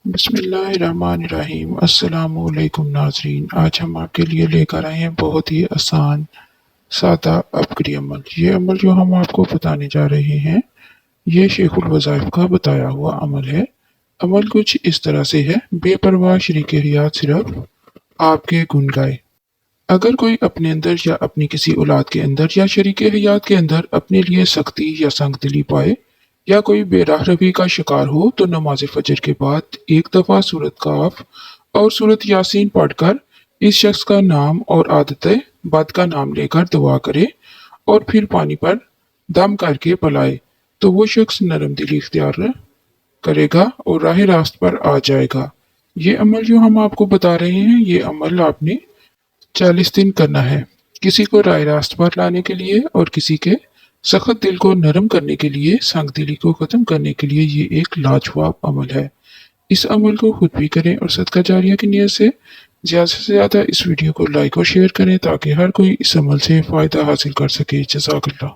बिस्मिल्लाहिर्रहमानिर्रहीम। अस्सलाम वालेकुम नाजरीन। आज हम आपके लिए लेकर आए हैं बहुत ही आसान सादा अबकरी अमल। ये अमल जो हम आपको बताने जा रहे हैं ये शेखुल वज़ाइफ का बताया हुआ अमल है। अमल कुछ इस तरह से है, बेपरवाह शरीक हयात सिर्फ आपके गुन गाए। अगर कोई अपने अंदर या अपनी किसी औलाद के अंदर या शरीक हयात के अंदर अपने लिए सख्ती या संगदिली पाए या कोई बेराहरवी का शिकार हो तो नमाज फजर के बाद एक दफ़ा सूरत काफ और सूरत यासीन पढ़कर इस शख्स का नाम और आदत बद का नाम लेकर दुआ करे और फिर पानी पर दम करके पिलाए तो वो शख्स नरम दिली इख्तियार करेगा और राह रास्त पर आ जाएगा। ये अमल जो हम आपको बता रहे हैं ये अमल आपने 40 दिन करना है। किसी को राह रास्त पर लाने के लिए और किसी के सख्त दिल को नरम करने के लिए, संगदिली को खत्म करने के लिए ये एक लाजवाब अमल है। इस अमल को खुद भी करें और सदका जारिया की नीयत से ज़्यादा से ज़्यादा इस वीडियो को लाइक और शेयर करें ताकि हर कोई इस अमल से फ़ायदा हासिल कर सके। जज़ाकल्लाह।